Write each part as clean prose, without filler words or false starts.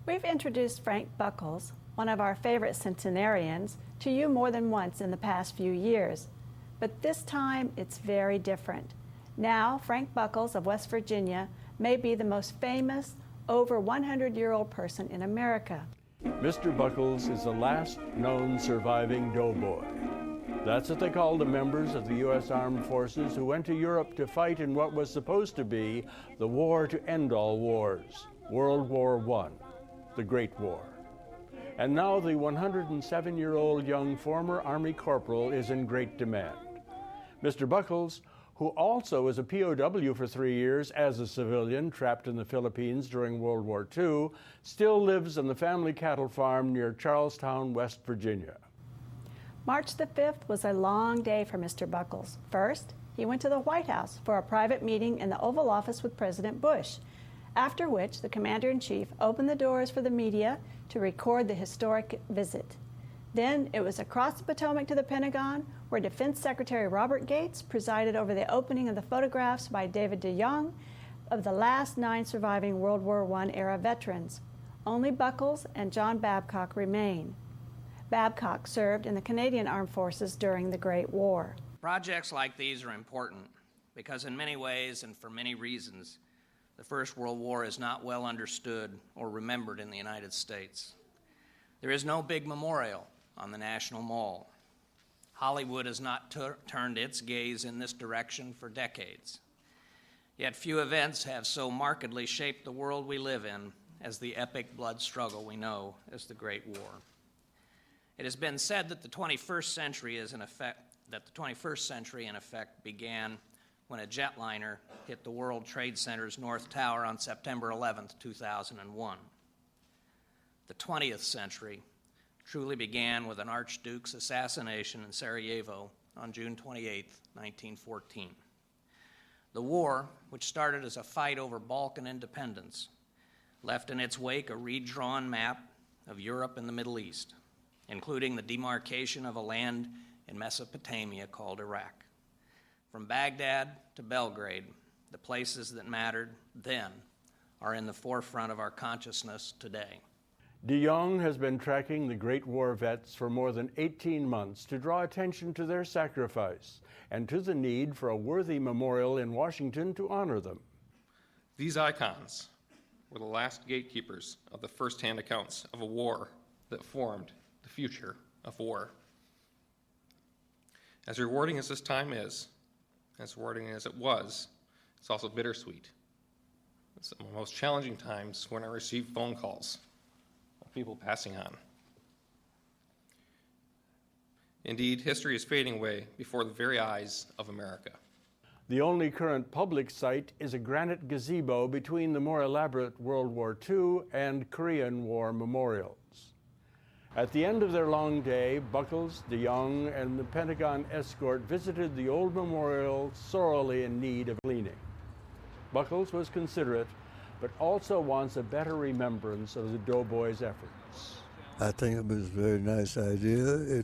We've introduced Frank Buckles, one of our favorite centenarians, to you more than once in the past few years. But this time, it's very different. Now, Frank Buckles of West Virginia may be the most famous over 100-year-old person in America. Mr. Buckles is the last known surviving doughboy. That's what they called the members of the U.S. Armed Forces who went to Europe to fight in what was supposed to be the war to end all wars, World War I, the Great War. And now the 107-year-old young former Army corporal is in great demand. Mr. Buckles, who also was a POW for 3 years as a civilian trapped in the Philippines during World War II, still lives on the family cattle farm near Charlestown, West Virginia. March the 5th was a long day for Mr. Buckles. First, he went to the White House for a private meeting in the Oval Office with President Bush, after which the Commander-in-Chief opened the doors for the media to record the historic visit. Then it was across the Potomac to the Pentagon, where Defense Secretary Robert Gates presided over the opening of the photographs by David DeJonge of the last 9 surviving World War I era veterans. Only Buckles and John Babcock remain. Babcock served in the Canadian Armed Forces during the Great War. Projects like these are important because in many ways and for many reasons, the First World War is not well understood or remembered in the United States. There is no big memorial on the National Mall. Hollywood has not turned its gaze in this direction for decades. Yet few events have so markedly shaped the world we live in as the epic blood struggle we know as the Great War. It has been said that the 21st century in effect began when a jetliner hit the World Trade Center's North Tower on September 11, 2001. The 20th century truly began with an Archduke's assassination in Sarajevo on June 28, 1914. The war, which started as a fight over Balkan independence, left in its wake a redrawn map of Europe and the Middle East, including the demarcation of a land in Mesopotamia called Iraq. From Baghdad to Belgrade, the places that mattered then are in the forefront of our consciousness today. DeJonge has been tracking the Great War vets for more than 18 months to draw attention to their sacrifice and to the need for a worthy memorial in Washington to honor them. These icons were the last gatekeepers of the first-hand accounts of a war that formed the future of war. As rewarding as this time is, as rewarding as it was, it's also bittersweet. It's some of the most challenging times when I receive phone calls of people passing on. Indeed, history is fading away before the very eyes of America. The only current public site is a granite gazebo between the more elaborate World War II and Korean War memorials. At the end of their long day, Buckles, DeJonge, and the Pentagon escort visited the old memorial sorely in need of cleaning. Buckles was considerate, but also wants a better remembrance of the doughboy's efforts. I think it was a very nice idea.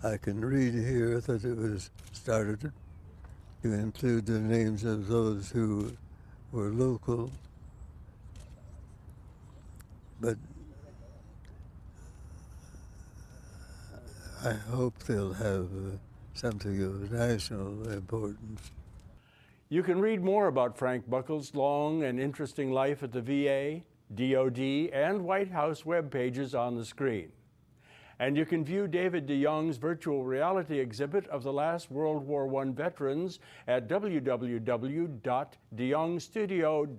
I can read here that it was started to include the names of those who were local, but I hope they'll have something of national importance. You can read more about Frank Buckles' long and interesting life at the VA, DOD, and White House web pages on the screen. And you can view David DeJonge's virtual reality exhibit of the last World War I veterans at www.dejongestudio.com.